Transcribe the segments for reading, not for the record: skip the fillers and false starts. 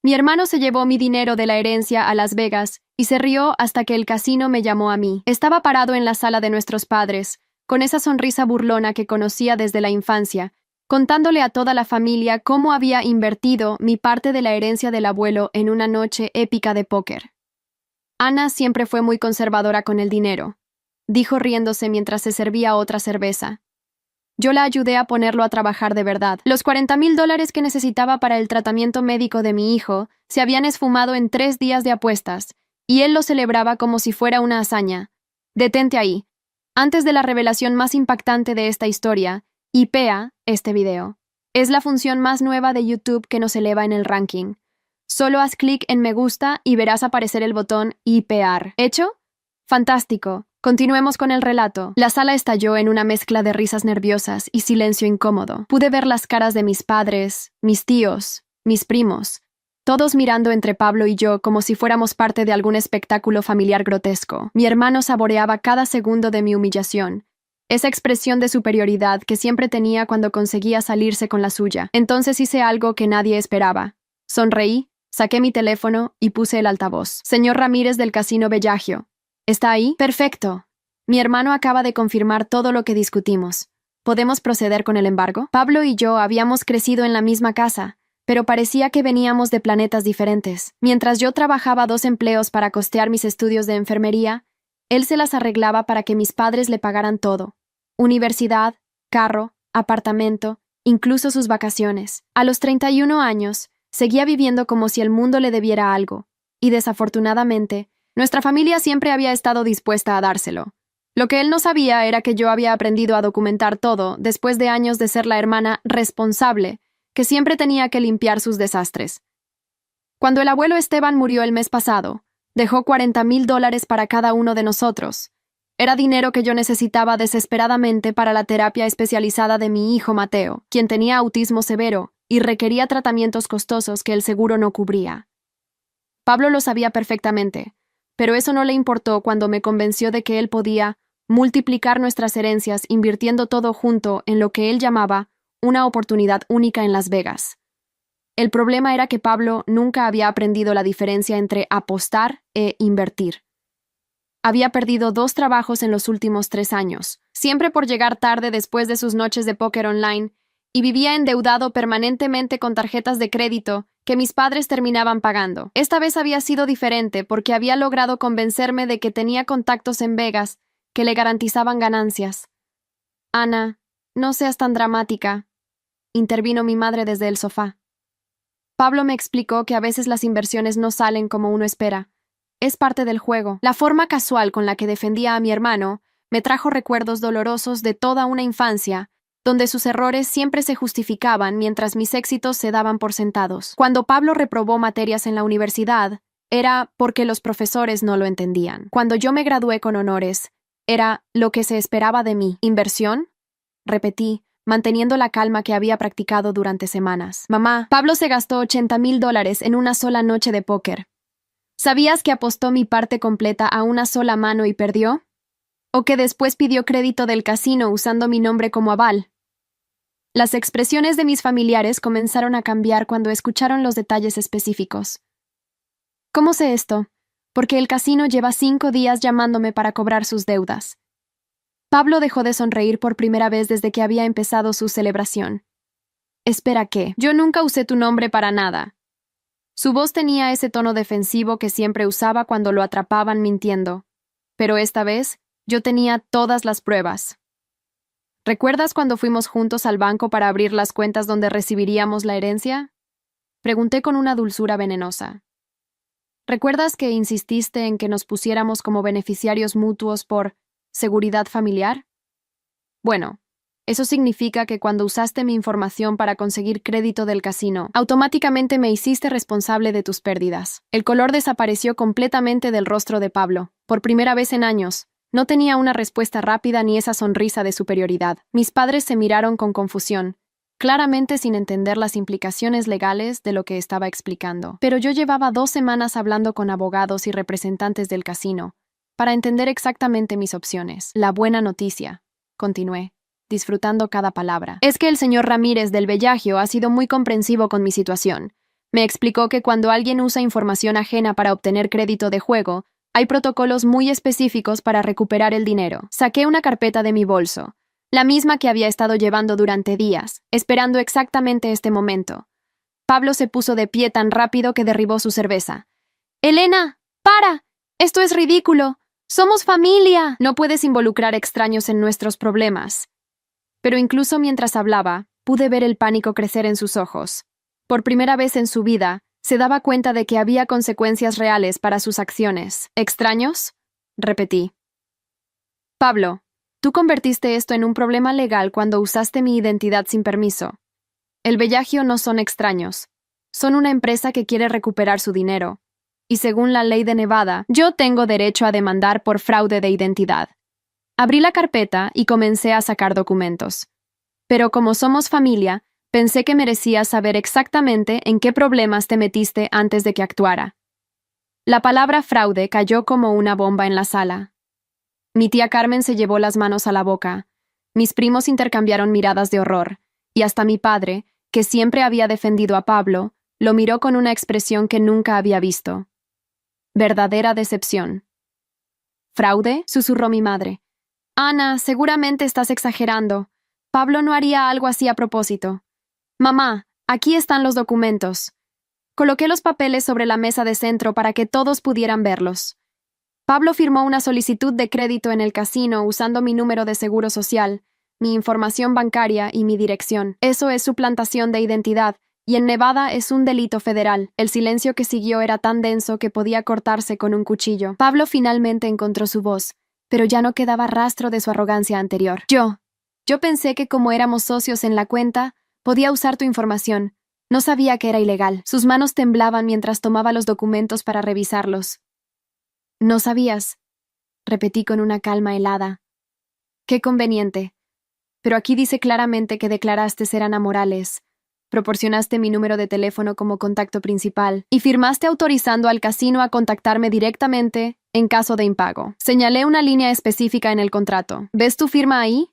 Mi hermano se llevó mi dinero de la herencia a Las Vegas y se rió hasta que el casino me llamó a mí. Estaba parado en la sala de nuestros padres, con esa sonrisa burlona que conocía desde la infancia, contándole a toda la familia cómo había invertido mi parte de la herencia del abuelo en una noche épica de póker. Ana siempre fue muy conservadora con el dinero, dijo riéndose mientras se servía otra cerveza. Yo la ayudé a ponerlo a trabajar de verdad. Los $40,000 que necesitaba para el tratamiento médico de mi hijo se habían esfumado en 3 días de apuestas, y él lo celebraba como si fuera una hazaña. Detente ahí. Antes de la revelación más impactante de esta historia, IPEA, este video. Es la función más nueva de YouTube que nos eleva en el ranking. Solo haz clic en me gusta y verás aparecer el botón IPEAR. ¿Hecho? Fantástico. Continuemos con el relato. La sala estalló en una mezcla de risas nerviosas y silencio incómodo. Pude ver las caras de mis padres, mis tíos, mis primos, todos mirando entre Pablo y yo como si fuéramos parte de algún espectáculo familiar grotesco. Mi hermano saboreaba cada segundo de mi humillación, esa expresión de superioridad que siempre tenía cuando conseguía salirse con la suya. Entonces hice algo que nadie esperaba. Sonreí, saqué mi teléfono y puse el altavoz. Señor Ramírez del Casino Bellagio. ¿Está ahí? Perfecto. Mi hermano acaba de confirmar todo lo que discutimos. ¿Podemos proceder con el embargo? Pablo y yo habíamos crecido en la misma casa, pero parecía que veníamos de planetas diferentes. Mientras yo trabajaba 2 empleos para costear mis estudios de enfermería, él se las arreglaba para que mis padres le pagaran todo. Universidad, carro, apartamento, incluso sus vacaciones. A los 31 años, seguía viviendo como si el mundo le debiera algo, y desafortunadamente, nuestra familia siempre había estado dispuesta a dárselo. Lo que él no sabía era que yo había aprendido a documentar todo después de años de ser la hermana responsable, que siempre tenía que limpiar sus desastres. Cuando el abuelo Esteban murió el mes pasado, dejó $40,000 para cada uno de nosotros. Era dinero que yo necesitaba desesperadamente para la terapia especializada de mi hijo Mateo, quien tenía autismo severo y requería tratamientos costosos que el seguro no cubría. Pablo lo sabía perfectamente, pero eso no le importó cuando me convenció de que él podía multiplicar nuestras herencias invirtiendo todo junto en lo que él llamaba una oportunidad única en Las Vegas. El problema era que Pablo nunca había aprendido la diferencia entre apostar e invertir. Había perdido 2 trabajos en los últimos 3 años, siempre por llegar tarde después de sus noches de póker online, y vivía endeudado permanentemente con tarjetas de crédito que mis padres terminaban pagando. Esta vez había sido diferente porque había logrado convencerme de que tenía contactos en Vegas que le garantizaban ganancias. Ana, no seas tan dramática, intervino mi madre desde el sofá. Pablo me explicó que a veces las inversiones no salen como uno espera. Es parte del juego. La forma casual con la que defendía a mi hermano me trajo recuerdos dolorosos de toda una infancia, donde sus errores siempre se justificaban mientras mis éxitos se daban por sentados. Cuando Pablo reprobó materias en la universidad, era porque los profesores no lo entendían. Cuando yo me gradué con honores, era lo que se esperaba de mí. ¿Inversión? Repetí, manteniendo la calma que había practicado durante semanas. Mamá, Pablo se gastó $80,000 en una sola noche de póker. ¿Sabías que apostó mi parte completa a una sola mano y perdió? ¿O que después pidió crédito del casino usando mi nombre como aval? Las expresiones de mis familiares comenzaron a cambiar cuando escucharon los detalles específicos. ¿Cómo sé esto? Porque el casino lleva 5 días llamándome para cobrar sus deudas. Pablo dejó de sonreír por primera vez desde que había empezado su celebración. Espera, ¿qué? Yo nunca usé tu nombre para nada. Su voz tenía ese tono defensivo que siempre usaba cuando lo atrapaban mintiendo. Pero esta vez, yo tenía todas las pruebas. ¿Recuerdas cuando fuimos juntos al banco para abrir las cuentas donde recibiríamos la herencia? Pregunté con una dulzura venenosa. ¿Recuerdas que insististe en que nos pusiéramos como beneficiarios mutuos por seguridad familiar? Bueno, eso significa que cuando usaste mi información para conseguir crédito del casino, automáticamente me hiciste responsable de tus pérdidas. El color desapareció completamente del rostro de Pablo. Por primera vez en años, no tenía una respuesta rápida ni esa sonrisa de superioridad. Mis padres se miraron con confusión, claramente sin entender las implicaciones legales de lo que estaba explicando. Pero yo llevaba 2 semanas hablando con abogados y representantes del casino, para entender exactamente mis opciones. La buena noticia, continué, disfrutando cada palabra, es que el señor Ramírez del Bellagio ha sido muy comprensivo con mi situación. Me explicó que cuando alguien usa información ajena para obtener crédito de juego, hay protocolos muy específicos para recuperar el dinero. Saqué una carpeta de mi bolso, la misma que había estado llevando durante días, esperando exactamente este momento. Pablo se puso de pie tan rápido que derribó su cerveza. «Elena, para. Esto es ridículo. Somos familia. No puedes involucrar extraños en nuestros problemas». Pero incluso mientras hablaba, pude ver el pánico crecer en sus ojos. Por primera vez en su vida, se daba cuenta de que había consecuencias reales para sus acciones. ¿Extraños?, repetí. «Pablo, tú convertiste esto en un problema legal cuando usaste mi identidad sin permiso. El Bellagio no son extraños. Son una empresa que quiere recuperar su dinero. Y según la ley de Nevada, yo tengo derecho a demandar por fraude de identidad». Abrí la carpeta y comencé a sacar documentos. Pero como somos familia, pensé que merecías saber exactamente en qué problemas te metiste antes de que actuara. La palabra fraude cayó como una bomba en la sala. Mi tía Carmen se llevó las manos a la boca. Mis primos intercambiaron miradas de horror, y hasta mi padre, que siempre había defendido a Pablo, lo miró con una expresión que nunca había visto. Verdadera decepción. «¿Fraude?», susurró mi madre. «Ana, seguramente estás exagerando. Pablo no haría algo así a propósito». «Mamá, aquí están los documentos». Coloqué los papeles sobre la mesa de centro para que todos pudieran verlos. Pablo firmó una solicitud de crédito en el casino usando mi número de seguro social, mi información bancaria y mi dirección. Eso es suplantación de identidad, y en Nevada es un delito federal. El silencio que siguió era tan denso que podía cortarse con un cuchillo. Pablo finalmente encontró su voz, pero ya no quedaba rastro de su arrogancia anterior. Yo pensé que como éramos socios en la cuenta, podía usar tu información. No sabía que era ilegal». Sus manos temblaban mientras tomaba los documentos para revisarlos. «No sabías», repetí con una calma helada. «Qué conveniente. Pero aquí dice claramente que declaraste ser Ana Morales, proporcionaste mi número de teléfono como contacto principal y firmaste autorizando al casino a contactarme directamente en caso de impago». Señalé una línea específica en el contrato. «¿Ves tu firma ahí?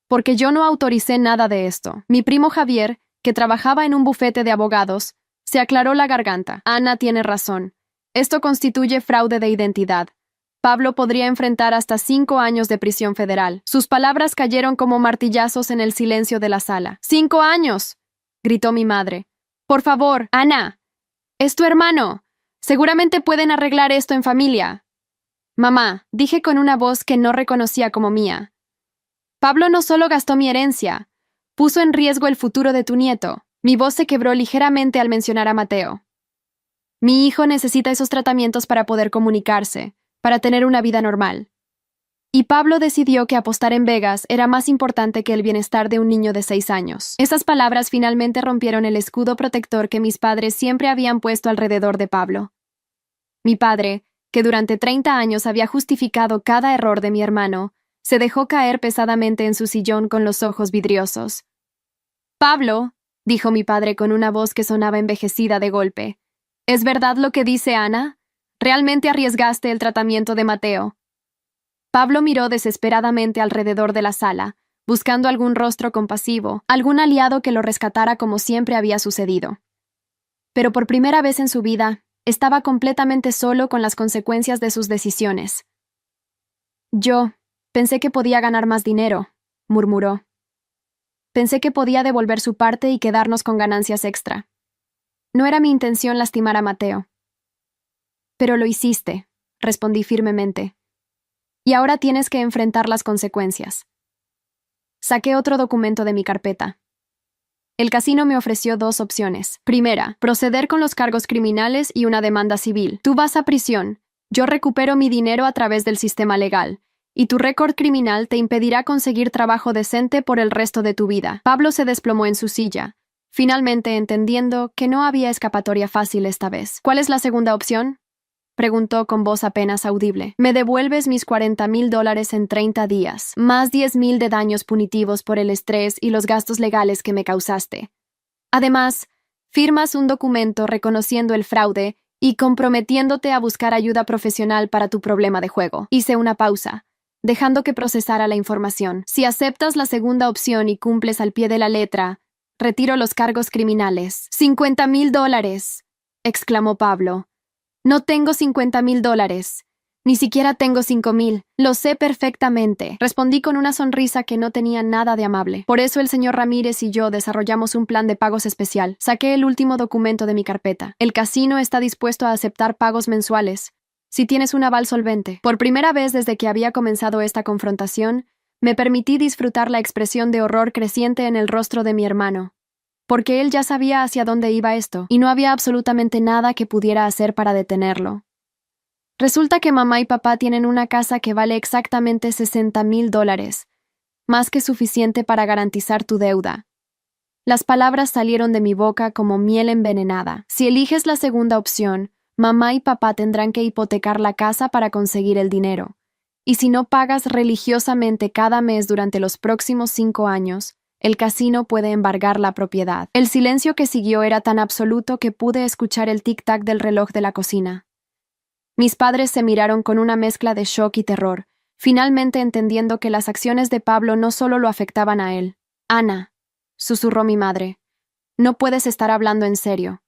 Porque yo no autoricé nada de esto». Mi primo Javier, que trabajaba en un bufete de abogados, se aclaró la garganta. «Ana tiene razón. Esto constituye fraude de identidad. Pablo podría enfrentar hasta 5 años de prisión federal». Sus palabras cayeron como martillazos en el silencio de la sala. «¡5 años!», gritó mi madre. «Por favor, Ana. Es tu hermano. Seguramente pueden arreglar esto en familia». «Mamá», dije con una voz que no reconocía como mía. «Pablo no solo gastó mi herencia, puso en riesgo el futuro de tu nieto». Mi voz se quebró ligeramente al mencionar a Mateo. «Mi hijo necesita esos tratamientos para poder comunicarse, para tener una vida normal». Y Pablo decidió que apostar en Vegas era más importante que el bienestar de un niño de 6 años. Esas palabras finalmente rompieron el escudo protector que mis padres siempre habían puesto alrededor de Pablo. Mi padre, que durante 30 años había justificado cada error de mi hermano, se dejó caer pesadamente en su sillón con los ojos vidriosos. «Pablo», dijo mi padre con una voz que sonaba envejecida de golpe, «¿es verdad lo que dice Ana? ¿Realmente arriesgaste el tratamiento de Mateo?». Pablo miró desesperadamente alrededor de la sala, buscando algún rostro compasivo, algún aliado que lo rescatara como siempre había sucedido. Pero por primera vez en su vida, estaba completamente solo con las consecuencias de sus decisiones. «Yo pensé que podía ganar más dinero», murmuró. «Pensé que podía devolver su parte y quedarnos con ganancias extra. No era mi intención lastimar a Mateo». «Pero lo hiciste», respondí firmemente. «Y ahora tienes que enfrentar las consecuencias». Saqué otro documento de mi carpeta. El casino me ofreció 2 opciones. Primera, proceder con los cargos criminales y una demanda civil. Tú vas a prisión, yo recupero mi dinero a través del sistema legal, y tu récord criminal te impedirá conseguir trabajo decente por el resto de tu vida. Pablo se desplomó en su silla, finalmente entendiendo que no había escapatoria fácil esta vez. «¿Cuál es la segunda opción?», preguntó con voz apenas audible. «Me devuelves mis $40,000 en 30 días, más 10,000 de daños punitivos por el estrés y los gastos legales que me causaste. Además, firmas un documento reconociendo el fraude y comprometiéndote a buscar ayuda profesional para tu problema de juego». Hice una pausa, dejando que procesara la información. «Si aceptas la segunda opción y cumples al pie de la letra, Retiro los cargos criminales. $50,000, exclamó Pablo. No tengo $50,000. Ni siquiera tengo 5,000. Lo sé perfectamente, respondí con una sonrisa que no tenía nada de amable. Por eso el señor Ramírez y yo desarrollamos un plan de pagos especial. Saqué el último documento de mi carpeta. El casino está dispuesto a aceptar pagos mensuales, si tienes un aval solvente. Por primera vez desde que había comenzado esta confrontación, me permití disfrutar la expresión de horror creciente en el rostro de mi hermano, porque él ya sabía hacia dónde iba esto, y no había absolutamente nada que pudiera hacer para detenerlo. Resulta que mamá y papá tienen una casa que vale exactamente $60,000, más que suficiente para garantizar tu deuda. Las palabras salieron de mi boca como miel envenenada. Si eliges la segunda opción, mamá y papá tendrán que hipotecar la casa para conseguir el dinero. Y si no pagas religiosamente cada mes durante los próximos 5 años, el casino puede embargar la propiedad. El silencio que siguió era tan absoluto que pude escuchar el tic-tac del reloj de la cocina. Mis padres se miraron con una mezcla de shock y terror, finalmente entendiendo que las acciones de Pablo no solo lo afectaban a él. Ana, susurró mi madre, no puedes estar hablando en serio.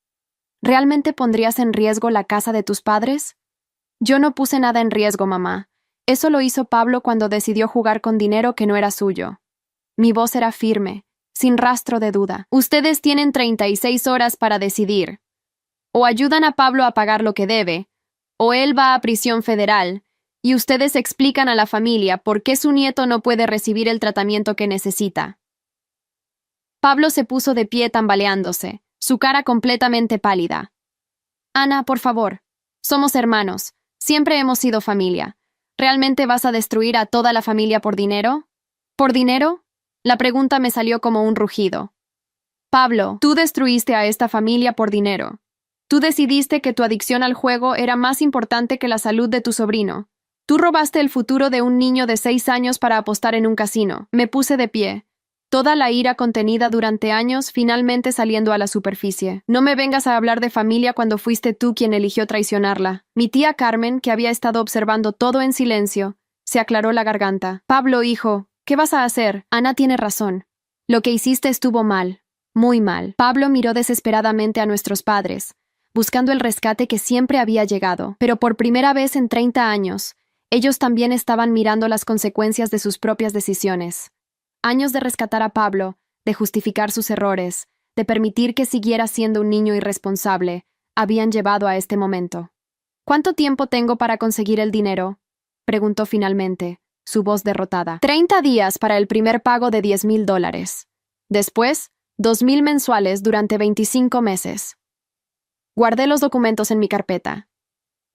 ¿Realmente pondrías en riesgo la casa de tus padres? Yo no puse nada en riesgo, mamá. Eso lo hizo Pablo cuando decidió jugar con dinero que no era suyo. Mi voz era firme, sin rastro de duda. Ustedes tienen 36 horas para decidir. O ayudan a Pablo a pagar lo que debe, o él va a prisión federal, y ustedes explican a la familia por qué su nieto no puede recibir el tratamiento que necesita. Pablo se puso de pie tambaleándose, su cara completamente pálida. Ana, por favor. Somos hermanos. Siempre hemos sido familia. ¿Realmente vas a destruir a toda la familia por dinero? ¿Por dinero? La pregunta me salió como un rugido. Pablo, tú destruiste a esta familia por dinero. Tú decidiste que tu adicción al juego era más importante que la salud de tu sobrino. Tú robaste el futuro de un niño de 6 años para apostar en un casino. Me puse de pie, toda la ira contenida durante años finalmente saliendo a la superficie. No me vengas a hablar de familia cuando fuiste tú quien eligió traicionarla. Mi tía Carmen, que había estado observando todo en silencio, se aclaró la garganta. Pablo, hijo, ¿qué vas a hacer? Ana tiene razón. Lo que hiciste estuvo mal, muy mal. Pablo miró desesperadamente a nuestros padres, buscando el rescate que siempre había llegado, pero por primera vez en 30 años, ellos también estaban mirando las consecuencias de sus propias decisiones. Años de rescatar a Pablo, de justificar sus errores, de permitir que siguiera siendo un niño irresponsable, habían llevado a este momento. ¿Cuánto tiempo tengo para conseguir el dinero?, preguntó finalmente, su voz derrotada. 30 días para el primer pago de $10,000. Después, 2,000 mensuales durante 25 meses. Guardé los documentos en mi carpeta.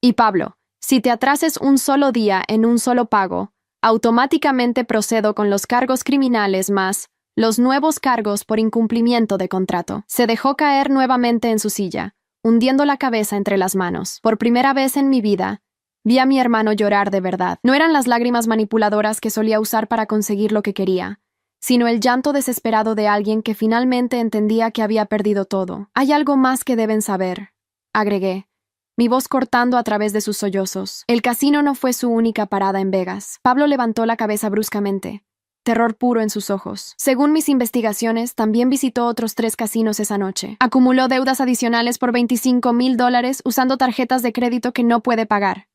Y Pablo, si te atrases un solo día en un solo pago, automáticamente procedo con los cargos criminales más los nuevos cargos por incumplimiento de contrato. Se dejó caer nuevamente en su silla, hundiendo la cabeza entre las manos. Por primera vez en mi vida, vi a mi hermano llorar de verdad. No eran las lágrimas manipuladoras que solía usar para conseguir lo que quería, sino el llanto desesperado de alguien que finalmente entendía que había perdido todo. Hay algo más que deben saber, agregué, mi voz cortando a través de sus sollozos. El casino no fue su única parada en Vegas. Pablo levantó la cabeza bruscamente, terror puro en sus ojos. Según mis investigaciones, también visitó otros 3 casinos esa noche. Acumuló deudas adicionales por $25,000 usando tarjetas de crédito que no puede pagar.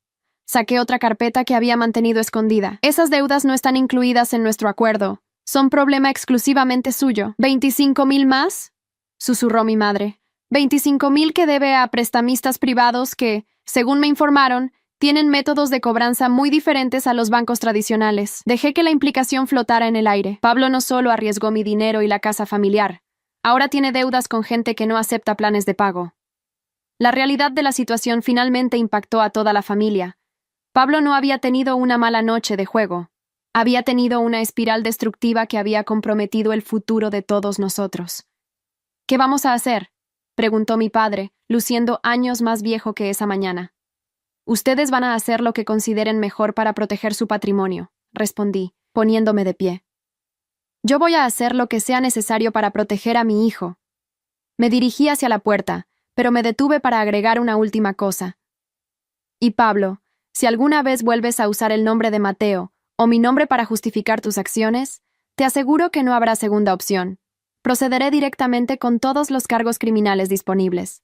Saqué otra carpeta que había mantenido escondida. Esas deudas no están incluidas en nuestro acuerdo. Son problema exclusivamente suyo. ¿25,000 más?, susurró mi madre. 25,000 que debe a prestamistas privados que, según me informaron, tienen métodos de cobranza muy diferentes a los bancos tradicionales. Dejé que la implicación flotara en el aire. Pablo no solo arriesgó mi dinero y la casa familiar, ahora tiene deudas con gente que no acepta planes de pago. La realidad de la situación finalmente impactó a toda la familia. Pablo no había tenido una mala noche de juego. Había tenido una espiral destructiva que había comprometido el futuro de todos nosotros. ¿Qué vamos a hacer?, preguntó mi padre, luciendo años más viejo que esa mañana. Ustedes van a hacer lo que consideren mejor para proteger su patrimonio, respondí, poniéndome de pie. Yo voy a hacer lo que sea necesario para proteger a mi hijo. Me dirigí hacia la puerta, pero me detuve para agregar una última cosa. Y Pablo, si alguna vez vuelves a usar el nombre de Mateo o mi nombre para justificar tus acciones, te aseguro que no habrá segunda opción. procederé directamente con todos los cargos criminales disponibles.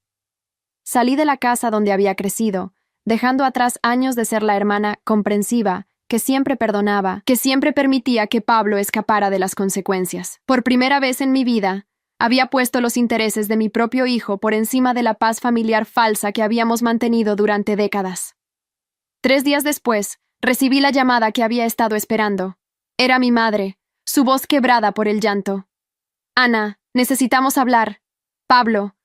Salí de la casa donde había crecido, dejando atrás años de ser la hermana comprensiva, que siempre perdonaba, que siempre permitía que Pablo escapara de las consecuencias. Por primera vez en mi vida, había puesto los intereses de mi propio hijo por encima de la paz familiar falsa que habíamos mantenido durante décadas. 3 días después, recibí la llamada que había estado esperando. Era mi madre, su voz quebrada por el llanto. Ana, necesitamos hablar. Pablo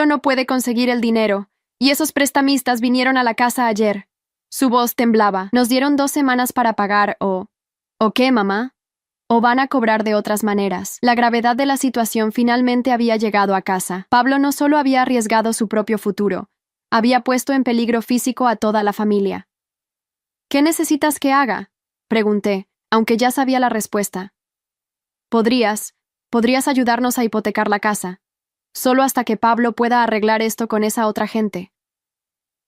no puede conseguir el dinero, y esos prestamistas vinieron a la casa ayer. Su voz temblaba. Nos dieron 2 semanas para pagar ¿O qué, mamá? ¿O van a cobrar de otras maneras? La gravedad de la situación finalmente había llegado a casa. Pablo no solo había arriesgado su propio futuro, había puesto en peligro físico a toda la familia. ¿Qué necesitas que haga?, pregunté, aunque ya sabía la respuesta. Podrías ayudarnos a hipotecar la casa, solo hasta que Pablo pueda arreglar esto con esa otra gente.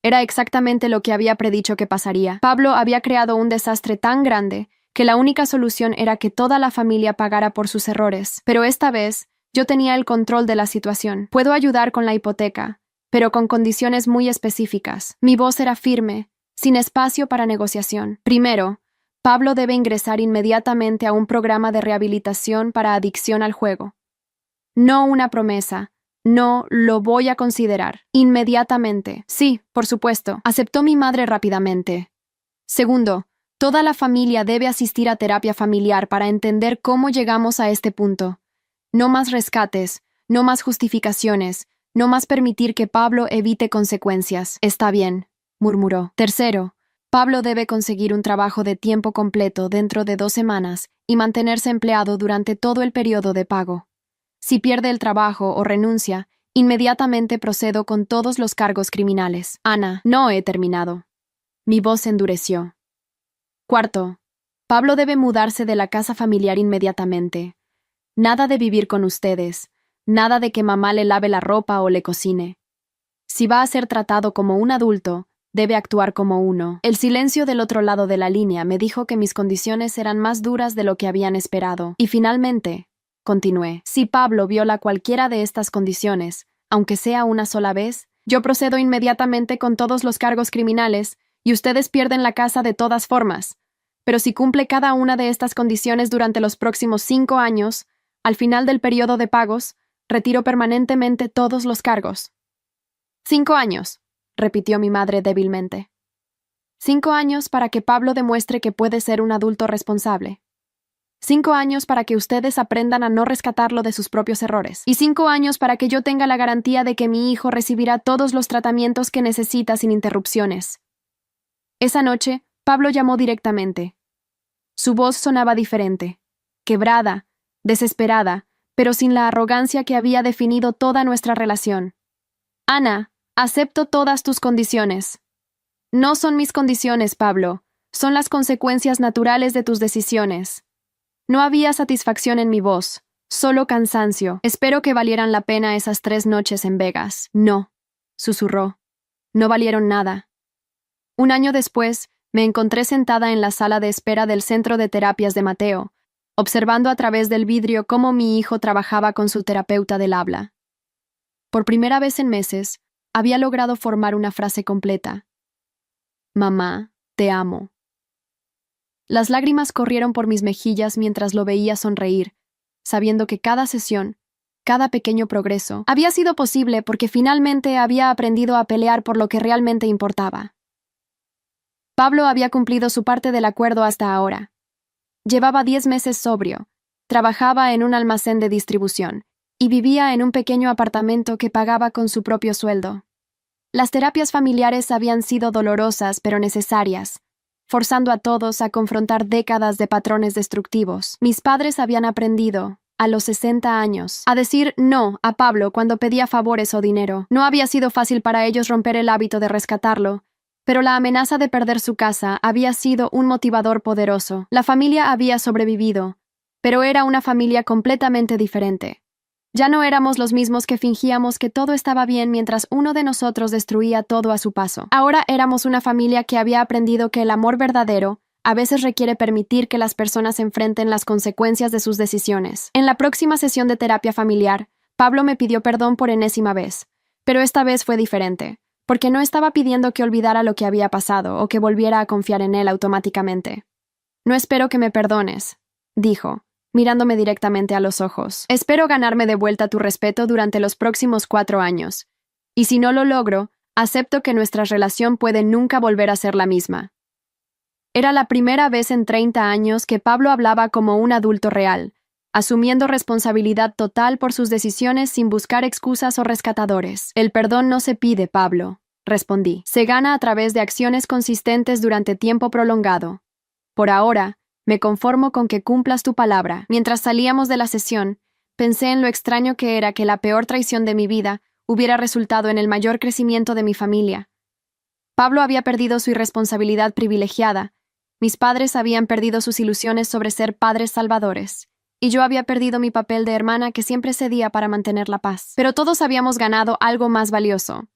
Era exactamente lo que había predicho que pasaría. Pablo había creado un desastre tan grande que la única solución era que toda la familia pagara por sus errores. Pero esta vez, yo tenía el control de la situación. Puedo ayudar con la hipoteca, pero con condiciones muy específicas. Mi voz era firme, sin espacio para negociación. Primero, Pablo debe ingresar inmediatamente a un programa de rehabilitación para adicción al juego. No una promesa. No, lo voy a considerar. Inmediatamente. Sí, por supuesto. Aceptó mi madre rápidamente. Segundo, toda la familia debe asistir a terapia familiar para entender cómo llegamos a este punto. No más rescates, no más justificaciones, no más permitir que Pablo evite consecuencias. Está bien, murmuró. Tercero, Pablo debe conseguir un trabajo de tiempo completo dentro de 2 semanas y mantenerse empleado durante todo el periodo de pago. Si pierde el trabajo o renuncia, inmediatamente procedo con todos los cargos criminales. Ana, no he terminado. Mi voz se endureció. Cuarto, Pablo debe mudarse de la casa familiar inmediatamente. Nada de vivir con ustedes, nada de que mamá le lave la ropa o le cocine. Si va a ser tratado como un adulto, debe actuar como uno. El silencio del otro lado de la línea me dijo que mis condiciones eran más duras de lo que habían esperado. Y finalmente, continué, si Pablo viola cualquiera de estas condiciones, aunque sea una sola vez, yo procedo inmediatamente con todos los cargos criminales y ustedes pierden la casa de todas formas. Pero si cumple cada una de estas condiciones durante los próximos 5 años, al final del periodo de pagos, retiro permanentemente todos los cargos. 5 años, repitió mi madre débilmente. 5 años para que Pablo demuestre que puede ser un adulto responsable. 5 años para que ustedes aprendan a no rescatarlo de sus propios errores. Y 5 años para que yo tenga la garantía de que mi hijo recibirá todos los tratamientos que necesita sin interrupciones. Esa noche, Pablo llamó directamente. Su voz sonaba diferente, quebrada, desesperada, pero sin la arrogancia que había definido toda nuestra relación. Ana, acepto todas tus condiciones. No son mis condiciones, Pablo, son las consecuencias naturales de tus decisiones. No había satisfacción en mi voz, solo cansancio. Espero que valieran la pena esas 3 noches en Vegas. No, susurró. No valieron nada. 1 año después, me encontré sentada en la sala de espera del centro de terapias de Mateo, observando a través del vidrio cómo mi hijo trabajaba con su terapeuta del habla. Por primera vez en meses, había logrado formar una frase completa. Mamá, te amo. Las lágrimas corrieron por mis mejillas mientras lo veía sonreír, sabiendo que cada sesión, cada pequeño progreso, había sido posible porque finalmente había aprendido a pelear por lo que realmente importaba. Pablo había cumplido su parte del acuerdo hasta ahora. Llevaba 10 meses sobrio, trabajaba en un almacén de distribución y vivía en un pequeño apartamento que pagaba con su propio sueldo. Las terapias familiares habían sido dolorosas pero necesarias, forzando a todos a confrontar décadas de patrones destructivos. Mis padres habían aprendido, a los 60 años, a decir no a Pablo cuando pedía favores o dinero. No había sido fácil para ellos romper el hábito de rescatarlo, pero la amenaza de perder su casa había sido un motivador poderoso. La familia había sobrevivido, pero era una familia completamente diferente. Ya no éramos los mismos que fingíamos que todo estaba bien mientras uno de nosotros destruía todo a su paso. Ahora éramos una familia que había aprendido que el amor verdadero, a veces requiere permitir que las personas enfrenten las consecuencias de sus decisiones. En la próxima sesión de terapia familiar, Pablo me pidió perdón por enésima vez, pero esta vez fue diferente, porque no estaba pidiendo que olvidara lo que había pasado o que volviera a confiar en él automáticamente. No espero que me perdones, dijo, mirándome directamente a los ojos. Espero ganarme de vuelta tu respeto durante los próximos 4 años. Y si no lo logro, acepto que nuestra relación puede nunca volver a ser la misma. Era la primera vez en 30 años que Pablo hablaba como un adulto real, asumiendo responsabilidad total por sus decisiones sin buscar excusas o rescatadores. El perdón no se pide, Pablo, respondí. Se gana a través de acciones consistentes durante tiempo prolongado. Por ahora, me conformo con que cumplas tu palabra. Mientras salíamos de la sesión, pensé en lo extraño que era que la peor traición de mi vida hubiera resultado en el mayor crecimiento de mi familia. Pablo había perdido su irresponsabilidad privilegiada, mis padres habían perdido sus ilusiones sobre ser padres salvadores, y yo había perdido mi papel de hermana que siempre cedía para mantener la paz. Pero todos habíamos ganado algo más valioso: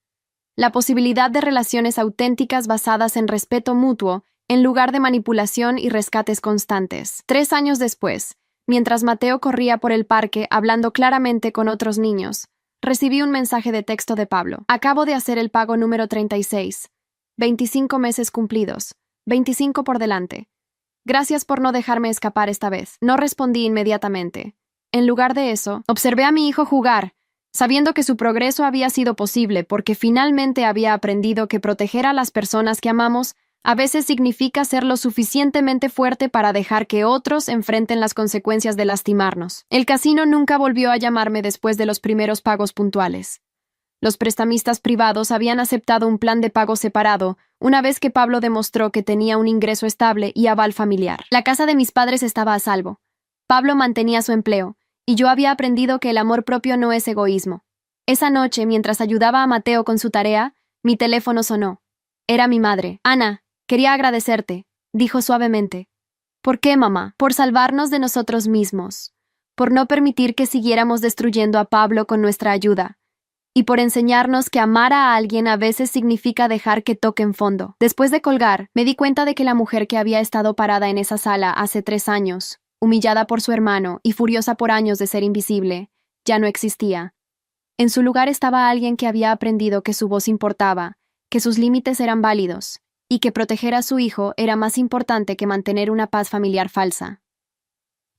la posibilidad de relaciones auténticas basadas en respeto mutuo, en lugar de manipulación y rescates constantes. 3 años después, mientras Mateo corría por el parque hablando claramente con otros niños, recibí un mensaje de texto de Pablo. Acabo de hacer el pago número 36. 25 meses cumplidos. 25 por delante. Gracias por no dejarme escapar esta vez. No respondí inmediatamente. En lugar de eso, observé a mi hijo jugar, sabiendo que su progreso había sido posible porque finalmente había aprendido que proteger a las personas que amamos a veces significa ser lo suficientemente fuerte para dejar que otros enfrenten las consecuencias de lastimarnos. El casino nunca volvió a llamarme después de los primeros pagos puntuales. Los prestamistas privados habían aceptado un plan de pago separado una vez que Pablo demostró que tenía un ingreso estable y aval familiar. La casa de mis padres estaba a salvo. Pablo mantenía su empleo, y yo había aprendido que el amor propio no es egoísmo. Esa noche, mientras ayudaba a Mateo con su tarea, mi teléfono sonó. Era mi madre. Ana, quería agradecerte, dijo suavemente. ¿Por qué, mamá? Por salvarnos de nosotros mismos, por no permitir que siguiéramos destruyendo a Pablo con nuestra ayuda, y por enseñarnos que amar a alguien a veces significa dejar que toquen fondo. Después de colgar, me di cuenta de que la mujer que había estado parada en esa sala hace 3 años, humillada por su hermano y furiosa por años de ser invisible, ya no existía. En su lugar estaba alguien que había aprendido que su voz importaba, que sus límites eran válidos, y que proteger a su hijo era más importante que mantener una paz familiar falsa.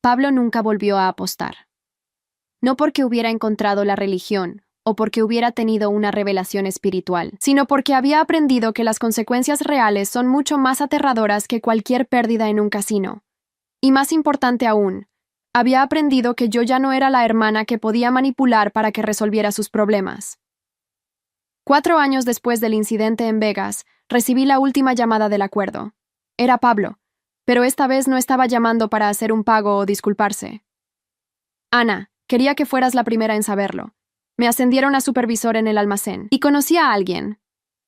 Pablo nunca volvió a apostar. No porque hubiera encontrado la religión, o porque hubiera tenido una revelación espiritual, sino porque había aprendido que las consecuencias reales son mucho más aterradoras que cualquier pérdida en un casino. Y más importante aún, había aprendido que yo ya no era la hermana que podía manipular para que resolviera sus problemas. 4 años después del incidente en Vegas, recibí la última llamada del acuerdo. Era Pablo, pero esta vez no estaba llamando para hacer un pago o disculparse. Ana, quería que fueras la primera en saberlo. Me ascendieron a supervisor en el almacén y conocí a alguien.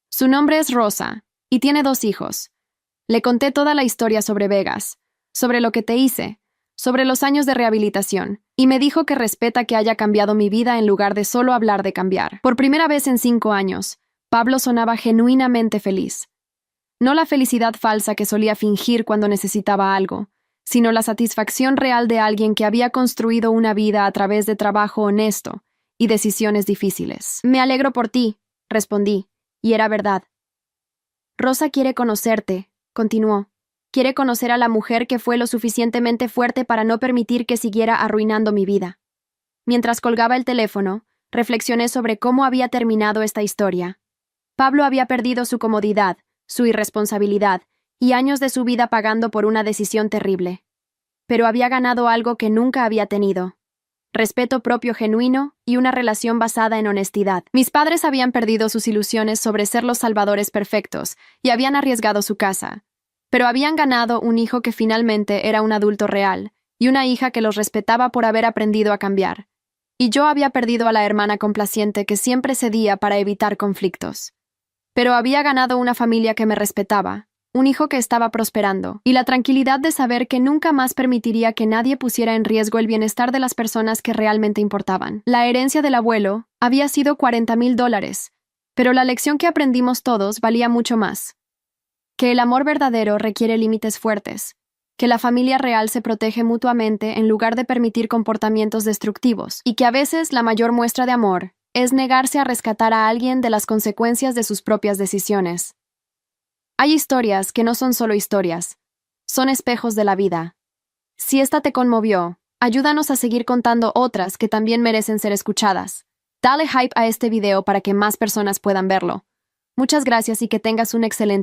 Su nombre es Rosa y tiene 2 hijos. Le conté toda la historia sobre Vegas, sobre lo que te hice, sobre los años de rehabilitación, y me dijo que respeta que haya cambiado mi vida en lugar de solo hablar de cambiar. Por primera vez en 5 años, Pablo sonaba genuinamente feliz. No la felicidad falsa que solía fingir cuando necesitaba algo, sino la satisfacción real de alguien que había construido una vida a través de trabajo honesto y decisiones difíciles. Me alegro por ti, respondí, y era verdad. Rosa quiere conocerte, continuó. Quiere conocer a la mujer que fue lo suficientemente fuerte para no permitir que siguiera arruinando mi vida. Mientras colgaba el teléfono, reflexioné sobre cómo había terminado esta historia. Pablo había perdido su comodidad, su irresponsabilidad, y años de su vida pagando por una decisión terrible. Pero había ganado algo que nunca había tenido: respeto propio genuino y una relación basada en honestidad. Mis padres habían perdido sus ilusiones sobre ser los salvadores perfectos y habían arriesgado su casa, pero habían ganado un hijo que finalmente era un adulto real y una hija que los respetaba por haber aprendido a cambiar. Y yo había perdido a la hermana complaciente que siempre cedía para evitar conflictos. Pero había ganado una familia que me respetaba, un hijo que estaba prosperando, y la tranquilidad de saber que nunca más permitiría que nadie pusiera en riesgo el bienestar de las personas que realmente importaban. La herencia del abuelo había sido $40,000, pero la lección que aprendimos todos valía mucho más. que el amor verdadero requiere límites fuertes, que la familia real se protege mutuamente en lugar de permitir comportamientos destructivos, y que a veces la mayor muestra de amor es negarse a rescatar a alguien de las consecuencias de sus propias decisiones. Hay historias que no son solo historias, son espejos de la vida. Si esta te conmovió, ayúdanos a seguir contando otras que también merecen ser escuchadas. Dale hype a este video para que más personas puedan verlo. Muchas gracias y que tengas un excelente